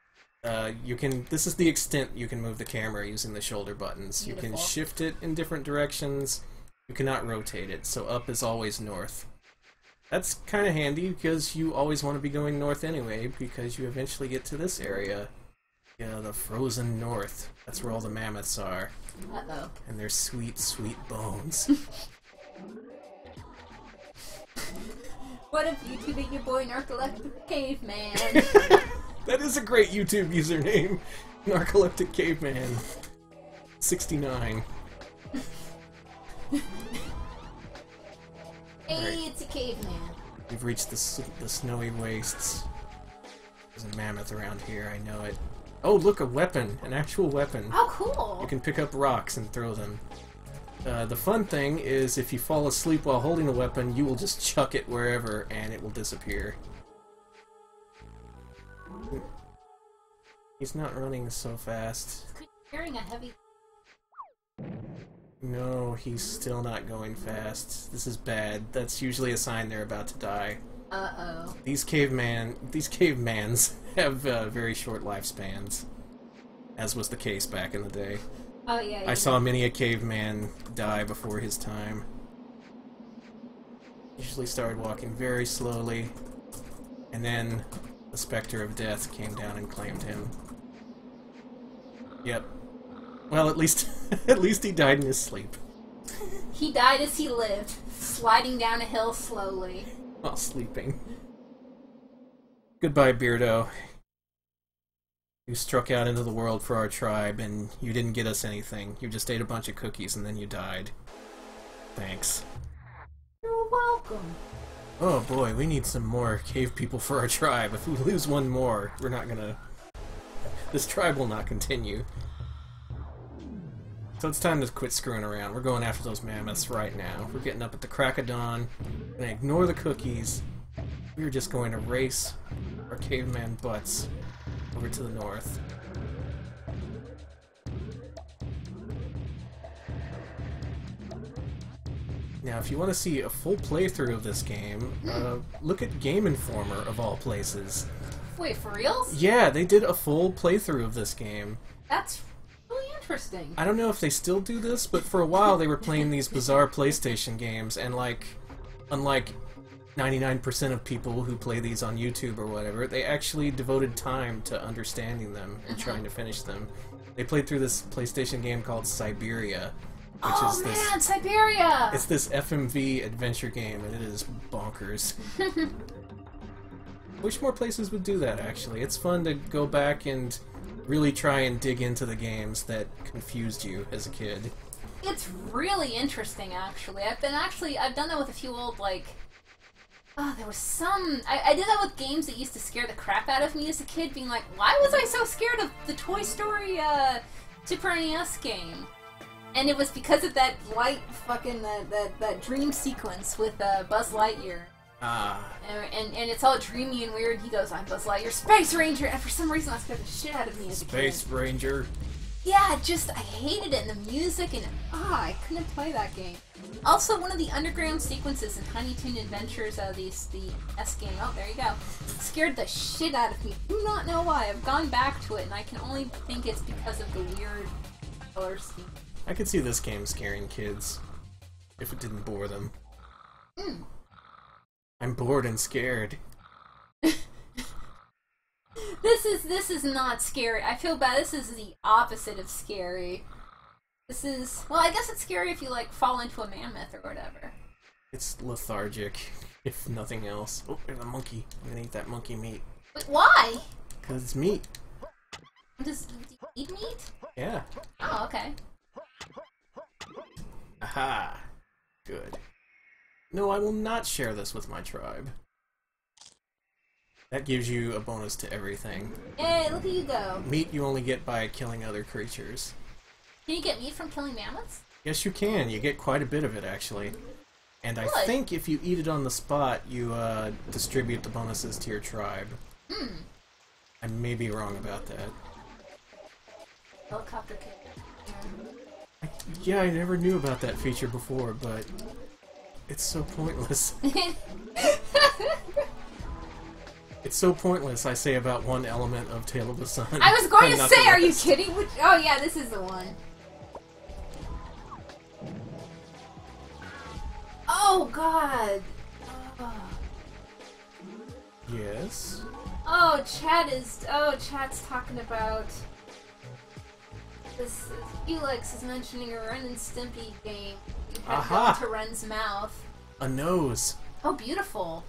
[SPEAKER 1] This is the extent you can move the camera using the shoulder buttons.
[SPEAKER 2] Beautiful.
[SPEAKER 1] You can shift it in different directions. You cannot rotate it, so up is always north. That's kind of handy because you always want to be going north anyway because you eventually get to this area. Yeah, the frozen north. That's where all the mammoths are.
[SPEAKER 2] Uh-oh.
[SPEAKER 1] And their sweet, sweet bones.
[SPEAKER 2] What if YouTube ain't your boy Narcoleptic Caveman?
[SPEAKER 1] That is a great YouTube username. Narcoleptic Caveman. 69.
[SPEAKER 2] Hey,
[SPEAKER 1] Right.
[SPEAKER 2] it's a caveman.
[SPEAKER 1] We've reached the snowy wastes. There's a mammoth around here, I know it. Oh, look, a weapon. An actual weapon.
[SPEAKER 2] Oh, cool.
[SPEAKER 1] You can pick up rocks and throw them. The fun thing is if you fall asleep while holding a weapon, you will just chuck it wherever and it will disappear. He's not running so fast.
[SPEAKER 2] He's carrying a heavy...
[SPEAKER 1] No, he's still not going fast. This is bad. That's usually a sign they're about to die.
[SPEAKER 2] Uh-oh.
[SPEAKER 1] These cavemans have very short lifespans, as was the case back in the day.
[SPEAKER 2] Oh, yeah,
[SPEAKER 1] I saw many a caveman die before his time. Usually started walking very slowly, and then the specter of death came down and claimed him. Yep. Well, at least he died in his sleep.
[SPEAKER 2] He died as he lived, sliding down a hill slowly.
[SPEAKER 1] While sleeping. Goodbye, Beardo. You struck out into the world for our tribe, and you didn't get us anything. You just ate a bunch of cookies, and then you died. Thanks.
[SPEAKER 2] You're welcome.
[SPEAKER 1] Oh boy, we need some more cave people for our tribe. If we lose one more, we're not gonna... This tribe will not continue. So it's time to quit screwing around. We're going after those mammoths right now. We're getting up at the crack of dawn. We're gonna ignore the cookies. We're just going to race our caveman butts over to the north. Now, if you want to see a full playthrough of this game, look at Game Informer, of all places.
[SPEAKER 2] Wait, for reals?
[SPEAKER 1] Yeah, they did a full playthrough of this game.
[SPEAKER 2] That's really interesting.
[SPEAKER 1] I don't know if they still do this, but for a while they were playing these bizarre PlayStation games, and unlike 99% of people who play these on YouTube or whatever, they actually devoted time to understanding them and trying to finish them. They played through this PlayStation game called Siberia, which is this...
[SPEAKER 2] Siberia!
[SPEAKER 1] It's this FMV adventure game, and it is bonkers. Wish more places would do that, actually. It's fun to go back and really try and dig into the games that confused you as a kid.
[SPEAKER 2] It's really interesting, actually. I've done that with a few old, like... Oh, there was some... I did that with games that used to scare the crap out of me as a kid, being like, why was I so scared of the Toy Story, Super NES game? And it was because of that that dream sequence with, Buzz Lightyear.
[SPEAKER 1] Ah.
[SPEAKER 2] And it's all dreamy and weird. He goes, I'm Buzz Lightyear, Space Ranger! And for some reason that scared the shit out of me as a kid.
[SPEAKER 1] Space Ranger.
[SPEAKER 2] Yeah, just I hated it, and the music, and I couldn't play that game. Also, one of the underground sequences in Tiny Toon Adventures, the S game, oh, there you go, scared the shit out of me. Do not know why. I've gone back to it, and I can only think it's because of the weird color scheme.
[SPEAKER 1] I could see this game scaring kids, if it didn't bore them. I'm bored and scared.
[SPEAKER 2] This is not scary. I feel bad. This is the opposite of scary. This is, well, I guess it's scary if you, like, fall into a mammoth or whatever.
[SPEAKER 1] It's lethargic, if nothing else. Oh, there's a monkey. I'm gonna eat that monkey meat.
[SPEAKER 2] Wait, why?
[SPEAKER 1] Because it's meat.
[SPEAKER 2] Do you eat meat?
[SPEAKER 1] Yeah.
[SPEAKER 2] Oh, okay.
[SPEAKER 1] Aha! Good. No, I will not share this with my tribe. That gives you a bonus to everything.
[SPEAKER 2] Hey, look at you go.
[SPEAKER 1] Meat you only get by killing other creatures.
[SPEAKER 2] Can you get meat from killing mammoths?
[SPEAKER 1] Yes, you can. You get quite a bit of it, actually. And I think if you eat it on the spot, you distribute the bonuses to your tribe. I may be wrong about that.
[SPEAKER 2] Helicopter kick.
[SPEAKER 1] Yeah, I never knew about that feature before, but it's so pointless. It's so pointless, I say about one element of Tale of the Sun.
[SPEAKER 2] I was going to say, are you kidding? Oh yeah, this is the one. Oh god. Oh.
[SPEAKER 1] Yes?
[SPEAKER 2] Chat's talking about this. Felix is mentioning a Ren and Stimpy game. You have to go to Ren's mouth.
[SPEAKER 1] A nose.
[SPEAKER 2] Oh, beautiful.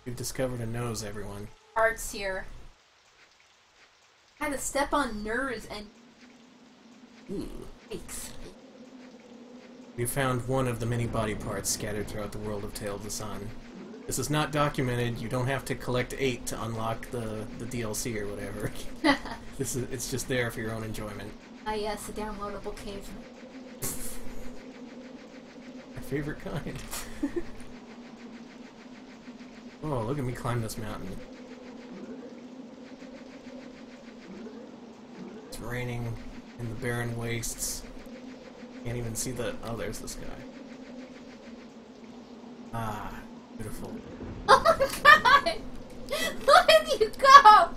[SPEAKER 1] You've discovered a nose, everyone.
[SPEAKER 2] Art's here. Had to step on nerves and... Yikes.
[SPEAKER 1] We found one of the many body parts scattered throughout the world of Tale of the Sun. This is not documented. You don't have to collect 8 to unlock the DLC or whatever. It's just there for your own enjoyment.
[SPEAKER 2] Ah yes, a downloadable cave.
[SPEAKER 1] My favorite kind. Oh, look at me climb this mountain. It's raining in the barren wastes. Can't even see the... Oh, there's the sky. Ah, beautiful.
[SPEAKER 2] Oh my god! Where did you go?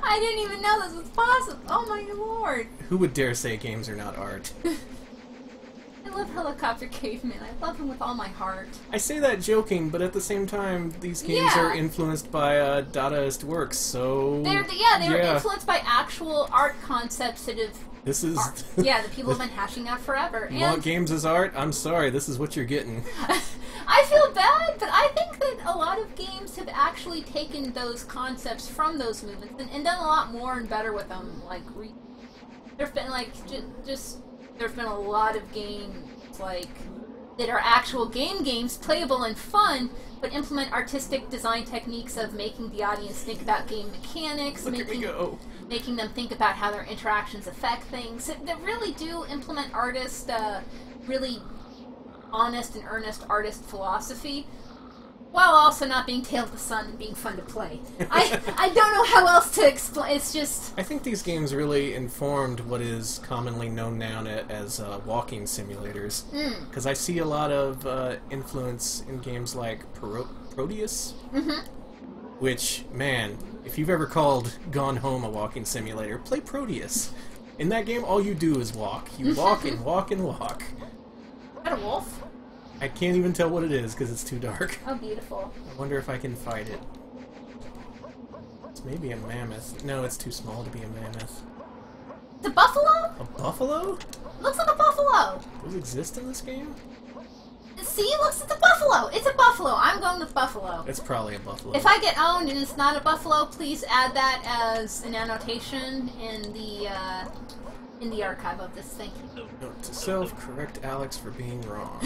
[SPEAKER 2] I didn't even know this was possible. Oh my lord.
[SPEAKER 1] Who would dare say games are not art?
[SPEAKER 2] I love Helicopter Caveman. I love him with all my heart.
[SPEAKER 1] I say that joking, but at the same time, these games are influenced by Dadaist works, so...
[SPEAKER 2] They were influenced by actual art concepts that have...
[SPEAKER 1] This is...
[SPEAKER 2] Yeah, the people have been hashing out forever.
[SPEAKER 1] You want games as art? I'm sorry, this is what you're getting.
[SPEAKER 2] I feel bad, but I think that a lot of games have actually taken those concepts from those movements and done a lot more and better with them. Like, there's been, like, there's been a lot of games, like, that are actual games, playable and fun, but implement artistic design techniques of making the audience think about game mechanics, making them think about how their interactions affect things, that really do implement really honest and earnest artist philosophy, while also not being Tale of the Sun and being fun to play. I don't know how else to explain. It's just...
[SPEAKER 1] I think these games really informed what is commonly known now as walking simulators. Because I see a lot of influence in games like Proteus. Which, man, if you've ever called Gone Home a walking simulator, play Proteus. In that game, all you do is walk. You walk and walk and walk.
[SPEAKER 2] Is that a wolf?
[SPEAKER 1] I can't even tell what it is because it's too dark.
[SPEAKER 2] Oh, beautiful.
[SPEAKER 1] I wonder if I can fight it. It's maybe a mammoth. No, it's too small to be a mammoth.
[SPEAKER 2] It's a buffalo?
[SPEAKER 1] A buffalo?
[SPEAKER 2] Looks like a buffalo.
[SPEAKER 1] Those exist in this game?
[SPEAKER 2] See, looks, it's a buffalo. It's a buffalo. I'm going with buffalo.
[SPEAKER 1] It's probably a buffalo.
[SPEAKER 2] If I get owned and it's not a buffalo, please add that as an annotation in the archive of this thing.
[SPEAKER 1] Note to self, correct Alex for being wrong.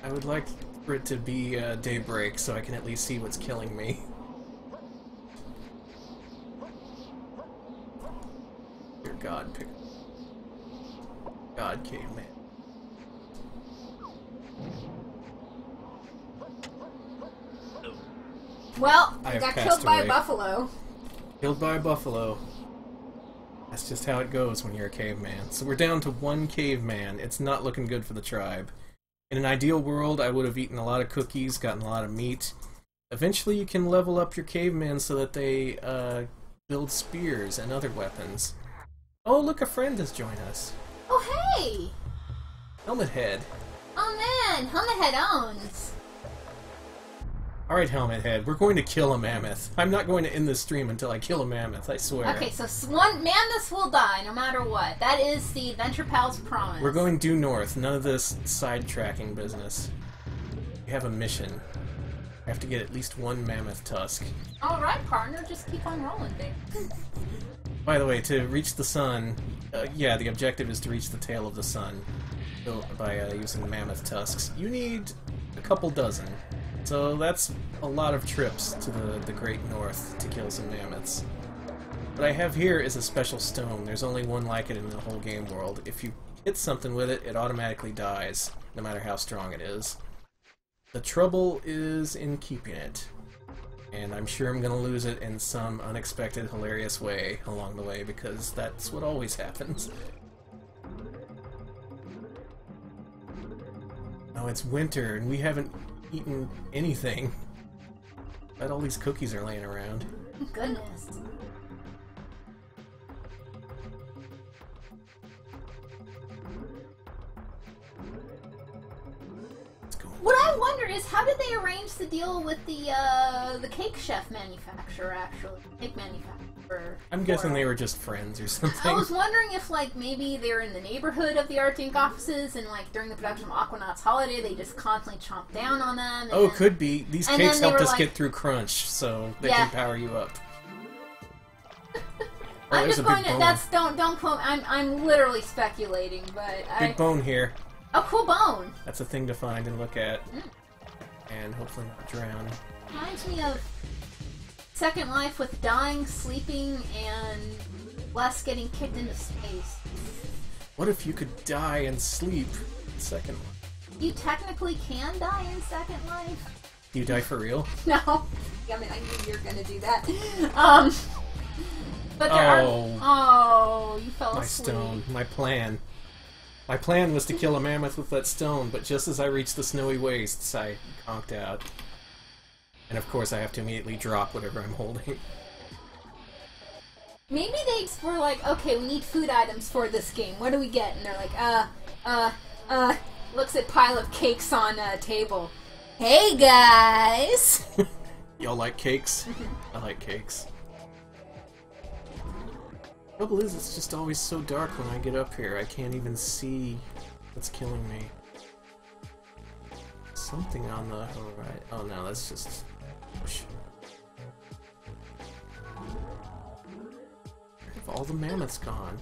[SPEAKER 1] I would like for it to be daybreak so I can at least see what's killing me. Dear God, pick... God, caveman.
[SPEAKER 2] Well, I got killed by a buffalo.
[SPEAKER 1] Killed by a buffalo. That's just how it goes when you're a caveman. So we're down to one caveman. It's not looking good for the tribe. In an ideal world, I would have eaten a lot of cookies, gotten a lot of meat. Eventually you can level up your cavemen so that they build spears and other weapons. Oh, look, a friend has joined us.
[SPEAKER 2] Oh, hey!
[SPEAKER 1] Helmet Head.
[SPEAKER 2] Oh, man! Helmet Head owns.
[SPEAKER 1] Alright, Helmet Head, we're going to kill a mammoth. I'm not going to end this stream until I kill a mammoth, I swear.
[SPEAKER 2] Okay, so one mammoth will die no matter what. That is the Adventure Pal's promise.
[SPEAKER 1] We're going due north, none of this sidetracking business. We have a mission. I have to get at least one mammoth tusk.
[SPEAKER 2] Alright, partner, just keep on rolling, babe.
[SPEAKER 1] By the way, to reach the sun, yeah, the objective is to reach the tail of the sun by using mammoth tusks. You need a couple dozen. So that's a lot of trips to the Great North to kill some mammoths. What I have here is a special stone. There's only one like it in the whole game world. If you hit something with it, it automatically dies, no matter how strong it is. The trouble is in keeping it. And I'm sure I'm going to lose it in some unexpected, hilarious way along the way, because that's what always happens. Oh, it's winter, and we haven't eaten anything. But all these cookies are laying around.
[SPEAKER 2] Goodness. What I wonder is, how did they arrange the deal with the cake chef manufacturer, actually? Cake manufacturer.
[SPEAKER 1] I'm guessing they were just friends or something.
[SPEAKER 2] I was wondering if, like, maybe they're in the neighborhood of the Artdink offices, and, like, during the production of Aquanaut's Holiday, they just constantly chomp down on them.
[SPEAKER 1] Oh, then, could be. These cakes helped us get through Crunch, so they can power you up.
[SPEAKER 2] I'm just going to, don't quote, I'm literally speculating, but
[SPEAKER 1] Big bone here.
[SPEAKER 2] A cool bone.
[SPEAKER 1] That's a thing to find and look at. And hopefully not drown.
[SPEAKER 2] Reminds me of Second Life with dying, sleeping, and less getting kicked into space.
[SPEAKER 1] What if you could die and sleep in Second Life?
[SPEAKER 2] You technically can die in Second Life.
[SPEAKER 1] Do you die for real?
[SPEAKER 2] No. I mean, I knew you were gonna do that. But there are... Oh, you fell asleep.
[SPEAKER 1] My stone. My plan. My plan was to kill a mammoth with that stone, but just as I reached the snowy wastes, I conked out. And of course I have to immediately drop whatever I'm holding.
[SPEAKER 2] Maybe they were like, okay, we need food items for this game. What do we get? And they're like, looks at pile of cakes on a table. Hey, guys!
[SPEAKER 1] Y'all like cakes? I like cakes. The trouble is, it's just always so dark when I get up here. I can't even see what's killing me. Something on the right. Oh no, that's just push. Where have all the mammoths gone?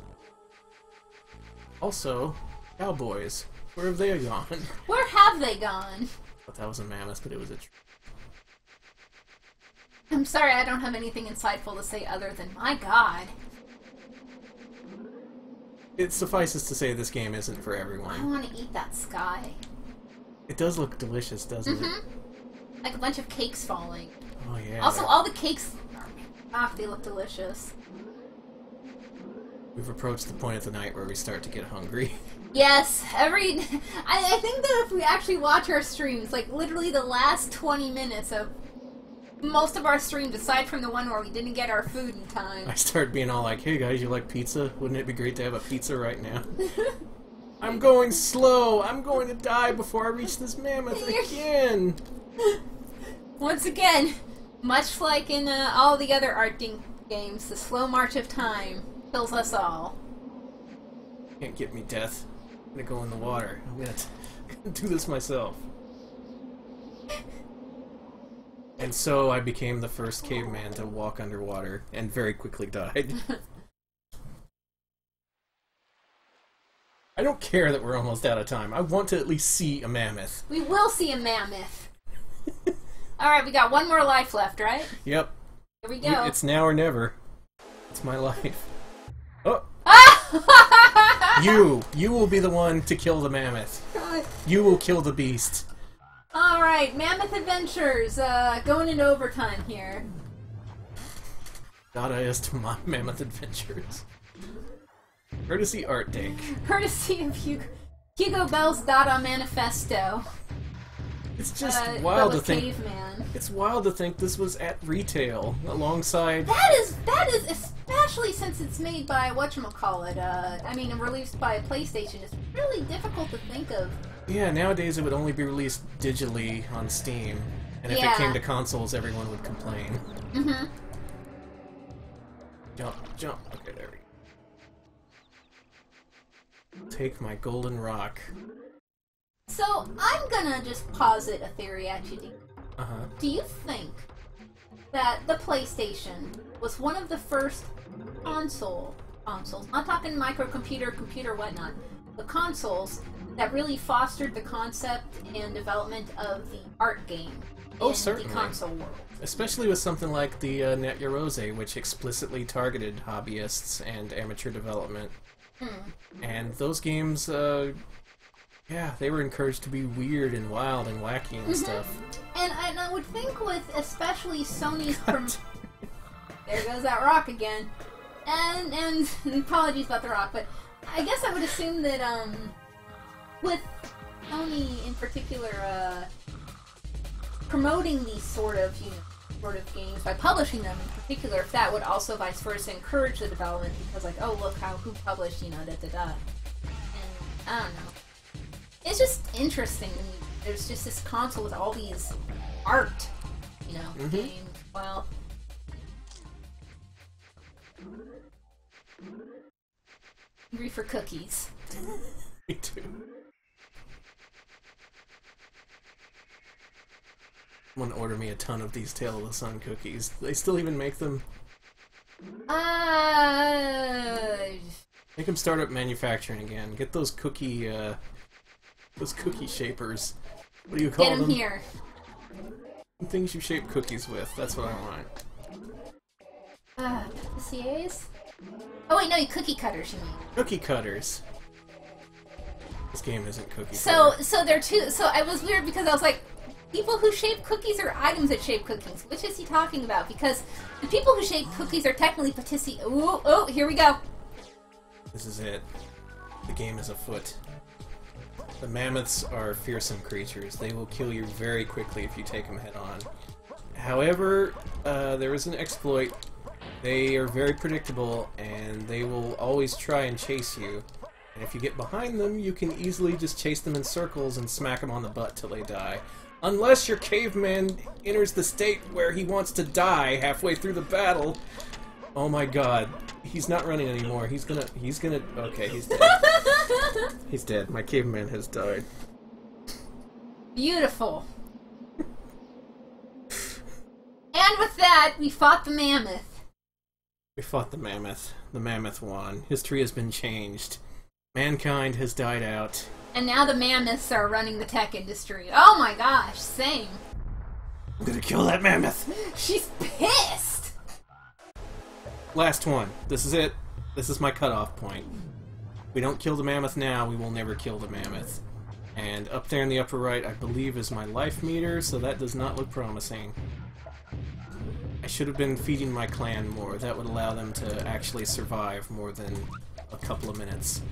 [SPEAKER 1] Also, cowboys. Where have they gone?
[SPEAKER 2] Where have they gone?
[SPEAKER 1] I thought that was a mammoth, but it was a tree.
[SPEAKER 2] I'm sorry, I don't have anything insightful to say other than, my god.
[SPEAKER 1] It suffices to say this game isn't for everyone.
[SPEAKER 2] I want to eat that sky.
[SPEAKER 1] It does look delicious, doesn't it?
[SPEAKER 2] Like a bunch of cakes falling.
[SPEAKER 1] Oh yeah.
[SPEAKER 2] Also, all the cakes, they look delicious.
[SPEAKER 1] We've approached the point of the night where we start to get hungry.
[SPEAKER 2] Yes, I think that if we actually watch our streams, like literally the last 20 minutes of most of our streams, aside from the one where we didn't get our food in time.
[SPEAKER 1] I start being all like, hey guys, you like pizza? Wouldn't it be great to have a pizza right now? I'm going slow! I'm going to die before I reach this mammoth again!
[SPEAKER 2] Once again, much like in all the other Artdink games, the slow march of time kills us all.
[SPEAKER 1] Can't get me, death. I'm gonna go in the water. I'm gonna do this myself. And so I became the first caveman to walk underwater, and very quickly died. I don't care that we're almost out of time. I want to at least see a mammoth.
[SPEAKER 2] We will see a mammoth. Alright, we got one more life left, right?
[SPEAKER 1] Yep.
[SPEAKER 2] Here we go.
[SPEAKER 1] It's now or never. It's my life. Oh! You will be the one to kill the mammoth.
[SPEAKER 2] God.
[SPEAKER 1] You will kill the beast.
[SPEAKER 2] Alright, Mammoth Adventures, going into overtime here.
[SPEAKER 1] Dadaist Mammoth Adventures. Courtesy Artdink.
[SPEAKER 2] Courtesy of Hugo Bell's Dada Manifesto.
[SPEAKER 1] It's just wild to think.
[SPEAKER 2] Caveman.
[SPEAKER 1] It's wild to think this was at retail alongside.
[SPEAKER 2] That is especially since it's made by whatchamacallit. I mean, released by PlayStation. It's really difficult to think of.
[SPEAKER 1] Yeah, nowadays it would only be released digitally on Steam, and if it came to consoles, everyone would complain.
[SPEAKER 2] Mm-hmm.
[SPEAKER 1] Jump, jump. Okay, there we go. Take my golden rock.
[SPEAKER 2] So, I'm gonna just posit a theory at you, Dean.
[SPEAKER 1] Uh-huh.
[SPEAKER 2] Do you think that the PlayStation was one of the first consoles, not talking microcomputer, computer, whatnot, the consoles that really fostered the concept and development of the art game in
[SPEAKER 1] certainly.
[SPEAKER 2] the console world?
[SPEAKER 1] Especially with something like the Net Yorose, which explicitly targeted hobbyists and amateur development. And those games, yeah, they were encouraged to be weird and wild and wacky and stuff.
[SPEAKER 2] And I would think with especially Sony's... There goes that rock again. And apologies about the rock, but I guess I would assume that, with Sony in particular, promoting these sort of games by publishing them in particular, if that would also vice versa encourage the development because like, oh look who published, da da da. And I don't know. It's just interesting. There's just this console with all these art, games. Well, hungry for cookies.
[SPEAKER 1] Me too. Someone order me a ton of these Tale of the Sun cookies. Do they still even make them? Make them start up manufacturing again. Get those cookie shapers. What do you call them?
[SPEAKER 2] Get them here.
[SPEAKER 1] Things you shape cookies with. That's what I want.
[SPEAKER 2] PCAs? Oh wait, no, cookie cutters you mean.
[SPEAKER 1] Cookie cutters. This game isn't cookie
[SPEAKER 2] So
[SPEAKER 1] cutter.
[SPEAKER 2] they're two. So I was weird because I was like, people who shape cookies or items that shape cookies? Which is he talking about? Because the people who shape cookies are technically patissi. Oh, here we go.
[SPEAKER 1] This is it. The game is afoot. The mammoths are fearsome creatures. They will kill you very quickly if you take them head on. However, there is an exploit. They are very predictable, and they will always try and chase you. And if you get behind them, you can easily just chase them in circles and smack them on the butt till they die. Unless your caveman enters the state where he wants to die halfway through the battle. Oh my god. He's not running anymore. He's gonna... Okay, he's dead. He's dead. My caveman has died.
[SPEAKER 2] Beautiful. And with that, we fought the mammoth.
[SPEAKER 1] We fought the mammoth. The mammoth won. History has been changed. Mankind has died out.
[SPEAKER 2] And now the mammoths are running the tech industry. Oh my gosh, same.
[SPEAKER 1] I'm gonna kill that mammoth!
[SPEAKER 2] She's pissed!
[SPEAKER 1] Last one. This is it. This is my cutoff point. If we don't kill the mammoth now, we will never kill the mammoth. And up there in the upper right, I believe, is my life meter, so that does not look promising. I should have been feeding my clan more. That would allow them to actually survive more than a couple of minutes.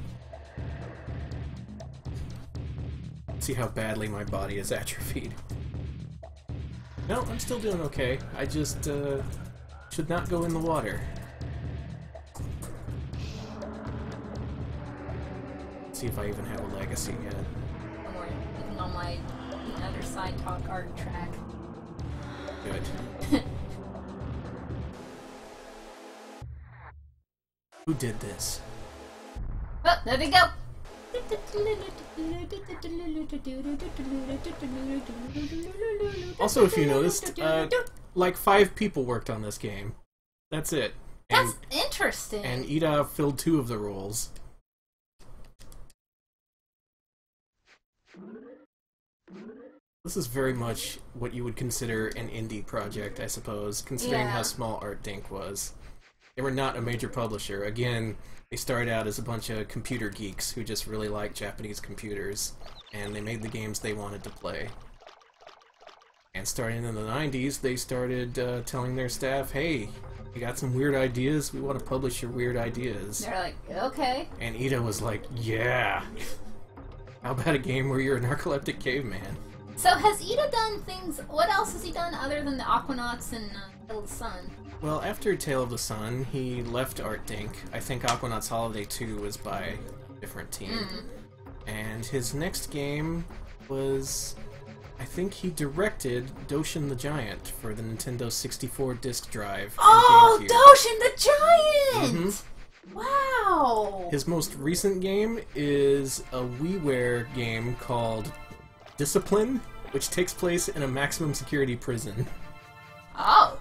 [SPEAKER 1] See how badly my body is atrophied. No, I'm still doing okay. I just should not go in the water. Let's see if I even have a legacy yet.
[SPEAKER 2] Or even on my other side talk art track.
[SPEAKER 1] Good. Who did this?
[SPEAKER 2] Oh, there they go!
[SPEAKER 1] Also, if you noticed, like 5 people worked on this game. That's it. And,
[SPEAKER 2] That's interesting.
[SPEAKER 1] And Iida filled 2 of the roles. This is very much what you would consider an indie project, I suppose, considering how small Artdink was. They were not a major publisher. Again, they started out as a bunch of computer geeks who just really liked Japanese computers, and they made the games they wanted to play. And starting in the 90s, they started telling their staff, hey, You got some weird ideas? We want to publish your weird ideas.
[SPEAKER 2] They're like, okay.
[SPEAKER 1] And Iida was like, yeah. How about a game where you're a narcoleptic caveman?
[SPEAKER 2] So has Iida done things... What else has he done other than the Aquanauts and Tale of the Sun?
[SPEAKER 1] Well, after Tale of the Sun, he left Artdink. I think Aquanaut's Holiday 2 was by a different team. And his next game was... I think he directed Doshin the Giant for the Nintendo 64 disc drive.
[SPEAKER 2] Oh, Doshin the Giant! Wow!
[SPEAKER 1] His most recent game is a WiiWare game called Discipline, which takes place in a maximum security prison.
[SPEAKER 2] Oh.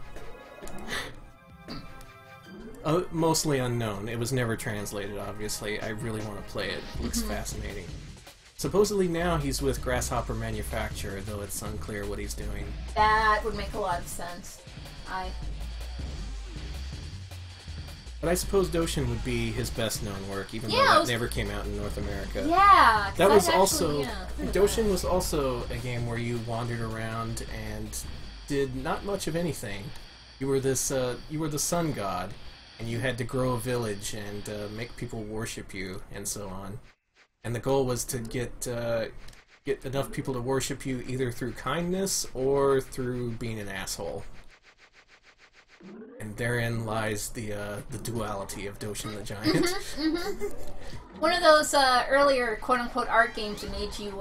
[SPEAKER 1] Mostly unknown. It was never translated, obviously. I really want to play it. It looks fascinating. Supposedly now he's with Grasshopper Manufacture, though it's unclear what he's doing.
[SPEAKER 2] That would make a lot of sense.
[SPEAKER 1] But I suppose Doshin would be his best-known work, even though that never came out in North America.
[SPEAKER 2] Yeah,
[SPEAKER 1] that was also... Doshin was also a game where you wandered around and did not much of anything. You were this, you were the sun god, and you had to grow a village and make people worship you, and so on. And the goal was to get enough people to worship you either through kindness or through being an asshole. And therein lies the duality of Doshin the Giant.
[SPEAKER 2] One of those earlier quote-unquote art games that made you,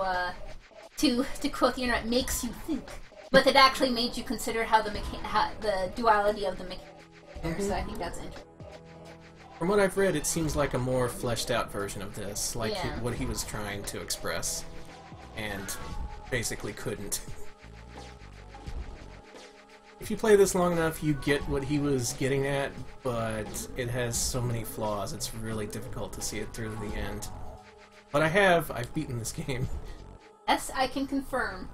[SPEAKER 2] to quote the internet, makes you think. But that actually made you consider how the duality of the mechanics. So I think that's interesting.
[SPEAKER 1] From what I've read, it seems like a more fleshed out version of this, like what he was trying to express, and basically couldn't. If you play this long enough, you get what he was getting at, but it has so many flaws, it's really difficult to see it through to the end. But I've beaten this game.
[SPEAKER 2] Yes, I can confirm.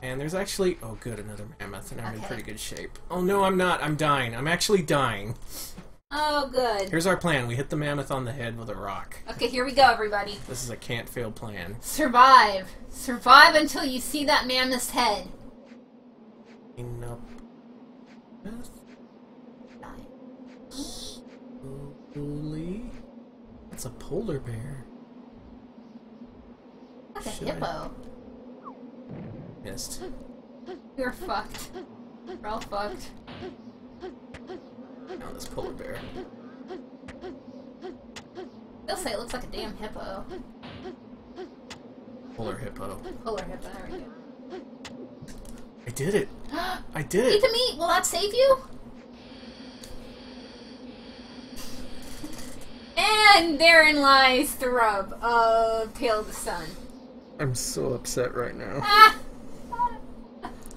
[SPEAKER 1] And there's actually... Oh good, another mammoth, and I'm in pretty good shape. Oh no, I'm not, I'm dying. I'm actually dying.
[SPEAKER 2] Oh, good.
[SPEAKER 1] Here's our plan. We hit the mammoth on the head with a rock.
[SPEAKER 2] Okay, here we go, everybody.
[SPEAKER 1] This is a can't-fail plan.
[SPEAKER 2] Survive. Survive until you see that mammoth's head.
[SPEAKER 1] Enough. Holy. That's a polar bear.
[SPEAKER 2] That's a hippo.
[SPEAKER 1] Missed.
[SPEAKER 2] You're fucked. We're all fucked.
[SPEAKER 1] Now this polar bear.
[SPEAKER 2] They'll say it looks like a damn hippo.
[SPEAKER 1] Polar hippo.
[SPEAKER 2] Polar hippo, there we go.
[SPEAKER 1] I did it! I did it!
[SPEAKER 2] Eat the meat! Will that save you? And therein lies the rub of Tale of the Sun.
[SPEAKER 1] I'm so upset right now.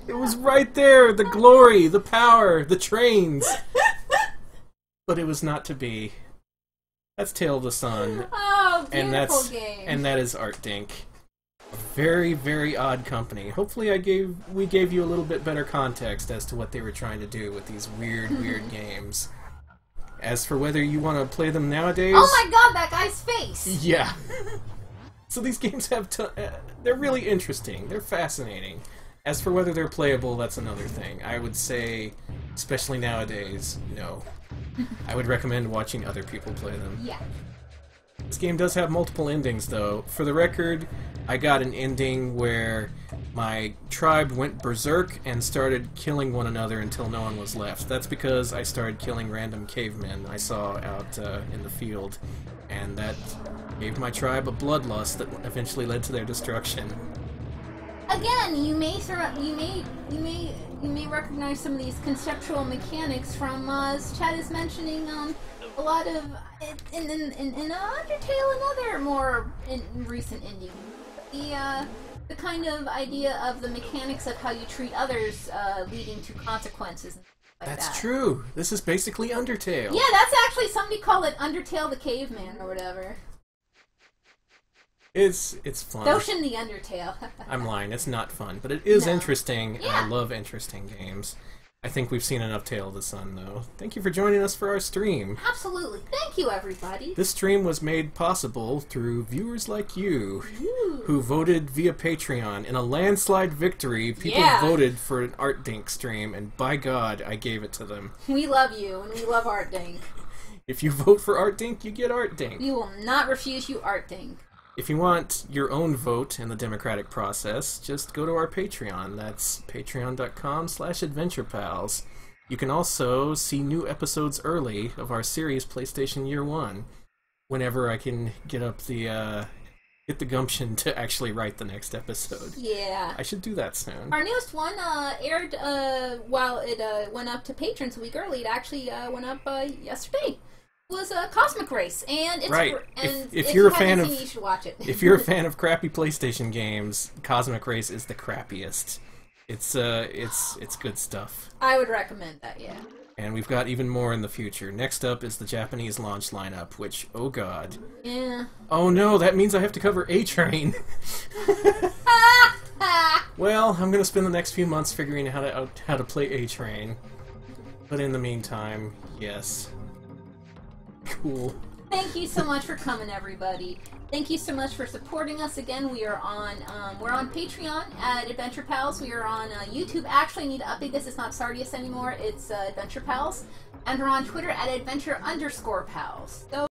[SPEAKER 1] It was right there! The glory, the power, the trains! But it was not to be. That's Tale of the Sun.
[SPEAKER 2] Oh, beautiful game.
[SPEAKER 1] And that is Artdink. A very, very odd company. Hopefully we gave you a little bit better context as to what they were trying to do with these weird, weird games. As for whether you want to play them nowadays...
[SPEAKER 2] Oh my god, that guy's face!
[SPEAKER 1] Yeah. So these games have... they're really interesting. They're fascinating. As for whether they're playable, that's another thing. I would say, especially nowadays, no. I would recommend watching other people play them.
[SPEAKER 2] Yeah.
[SPEAKER 1] This game does have multiple endings, though. For the record, I got an ending where my tribe went berserk and started killing one another until no one was left. That's because I started killing random cavemen I saw out in the field, and that gave my tribe a bloodlust that eventually led to their destruction.
[SPEAKER 2] Again, you may recognize some of these conceptual mechanics from, as Chad is mentioning, a lot of in Undertale and other more recent indie. The kind of idea of the mechanics of how you treat others leading to consequences. Like
[SPEAKER 1] That's true. This is basically Undertale.
[SPEAKER 2] Yeah, that's actually somebody called it Undertale the Caveman or whatever.
[SPEAKER 1] It's fun.
[SPEAKER 2] Doshin the Undertale.
[SPEAKER 1] I'm lying, it's not fun, but it is interesting, and
[SPEAKER 2] Yeah.
[SPEAKER 1] I love interesting games. I think we've seen enough Tale of the Sun, though. Thank you for joining us for our stream.
[SPEAKER 2] Absolutely. Thank you, everybody.
[SPEAKER 1] This stream was made possible through viewers like you, who voted via Patreon. In a landslide victory, people voted for an Artdink stream, and by God, I gave it to them.
[SPEAKER 2] We love you, and we love Artdink.
[SPEAKER 1] If you vote for Artdink, you get Artdink.
[SPEAKER 2] We will not refuse you Artdink.
[SPEAKER 1] If you want your own vote in the democratic process, just go to our Patreon. That's patreon.com/adventurepals. You can also see new episodes early of our series PlayStation Year 1 whenever I can get up the get the gumption to actually write the next episode.
[SPEAKER 2] Yeah.
[SPEAKER 1] I should do that soon.
[SPEAKER 2] Our newest one aired while it went up to patrons a week early. It actually went up yesterday. Was a Cosmic Race, and it's
[SPEAKER 1] right.
[SPEAKER 2] And
[SPEAKER 1] if you're a fan
[SPEAKER 2] haven't
[SPEAKER 1] of,
[SPEAKER 2] seen it, you should watch it.
[SPEAKER 1] If you're a fan of crappy PlayStation games, Cosmic Race is the crappiest. It's good stuff.
[SPEAKER 2] I would recommend that, yeah.
[SPEAKER 1] And we've got even more in the future. Next up is the Japanese launch lineup, which, oh god.
[SPEAKER 2] Yeah.
[SPEAKER 1] Oh no, that means I have to cover A-Train. Well, I'm gonna spend the next few months figuring out how to play A-Train. But in the meantime, yes. Cool.
[SPEAKER 2] Thank you so much for coming, everybody. Thank you so much for supporting us. Again, we are on we're on Patreon at Adventure Pals. We are on YouTube. Actually, I need to update this. It's not Sardius anymore. It's Adventure Pals. And we're on Twitter at adventure_pals. So